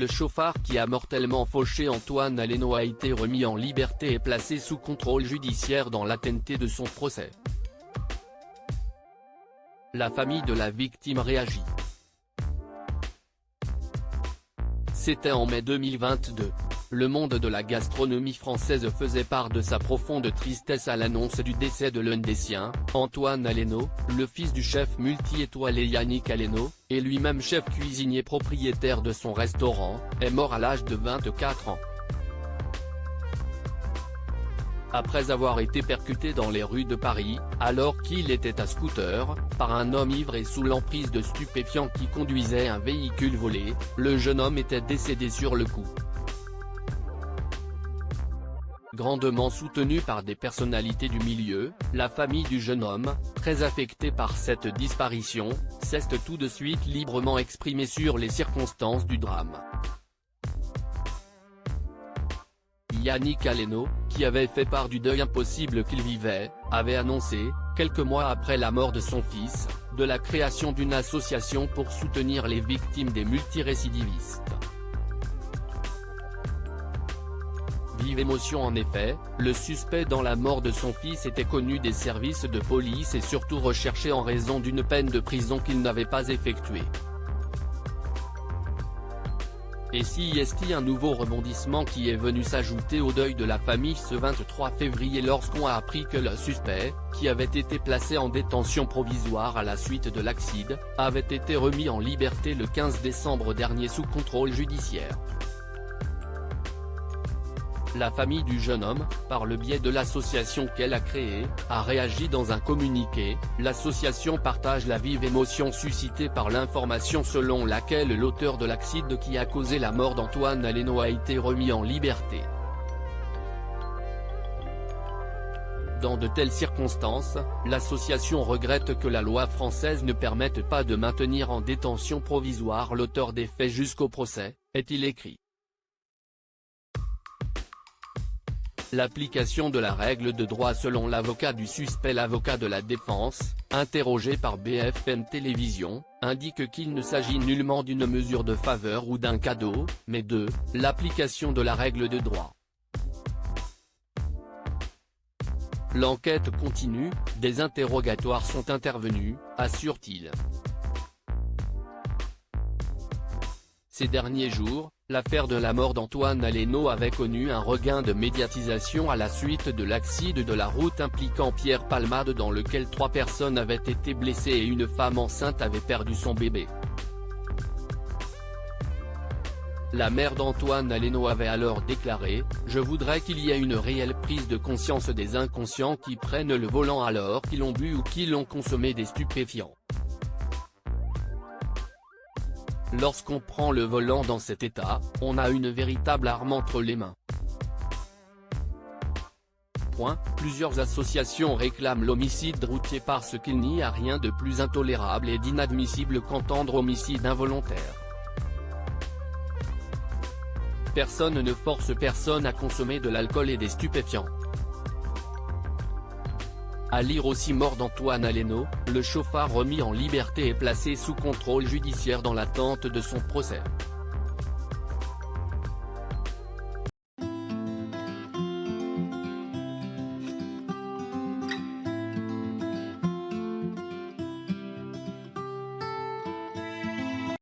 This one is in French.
le chauffard qui a mortellement fauché Antoine Aleno a été remis en liberté et placé sous contrôle judiciaire dans l'attente de son procès. La famille de la victime réagit. C'était en mai 2022. Le monde de la gastronomie française faisait part de sa profonde tristesse à l'annonce du décès de l'un des siens, Antoine Aleno, le fils du chef multi-étoilé Yannick Aleno, et lui-même chef cuisinier propriétaire de son restaurant, est mort à l'âge de 24 ans. Après avoir été percuté dans les rues de Paris, alors qu'il était à scooter, par un homme ivre et sous l'emprise de stupéfiants qui conduisait un véhicule volé, le jeune homme était décédé sur le coup. Grandement soutenu par des personnalités du milieu, la famille du jeune homme, très affectée par cette disparition, s'est tout de suite librement exprimée sur les circonstances du drame. Yannick Aleno, qui avait fait part du deuil impossible qu'il vivait, avait annoncé, quelques mois après la mort de son fils, de la création d'une association pour soutenir les victimes des multirécidivistes. Vive émotion en effet, le suspect dans la mort de son fils était connu des services de police et surtout recherché en raison d'une peine de prison qu'il n'avait pas effectuée. Et si est un nouveau rebondissement qui est venu s'ajouter au deuil de la famille ce 23 février lorsqu'on a appris que le suspect, qui avait été placé en détention provisoire à la suite de l'accident, avait été remis en liberté le 15 décembre dernier sous contrôle judiciaire. La famille du jeune homme, par le biais de l'association qu'elle a créée, a réagi dans un communiqué. L'association partage la vive émotion suscitée par l'information selon laquelle l'auteur de l'accident qui a causé la mort d'Antoine Aleno a été remis en liberté. Dans de telles circonstances, l'association regrette que la loi française ne permette pas de maintenir en détention provisoire l'auteur des faits jusqu'au procès, est-il écrit. L'application de la règle de droit selon l'avocat du suspect. L'avocat de la défense, interrogé par BFM Télévision, indique qu'il ne s'agit nullement d'une mesure de faveur ou d'un cadeau, mais de l'application de la règle de droit. L'enquête continue, des interrogatoires sont intervenus, assure-t-il. Ces derniers jours, l'affaire de la mort d'Antoine Aleno avait connu un regain de médiatisation à la suite de l'accident de la route impliquant Pierre Palmade dans lequel 3 personnes avaient été blessées et une femme enceinte avait perdu son bébé. La mère d'Antoine Aleno avait alors déclaré « Je voudrais qu'il y ait une réelle prise de conscience des inconscients qui prennent le volant alors qu'ils ont bu ou qu'ils ont consommé des stupéfiants. Lorsqu'on prend le volant dans cet état, on a une véritable arme entre les mains. » Plusieurs associations réclament l'homicide routier parce qu'il n'y a rien de plus intolérable et d'inadmissible qu'entendre homicide involontaire. Personne ne force personne à consommer de l'alcool et des stupéfiants. À lire aussi mort d'Antoine Aleno, le chauffard remis en liberté et placé sous contrôle judiciaire dans l'attente de son procès.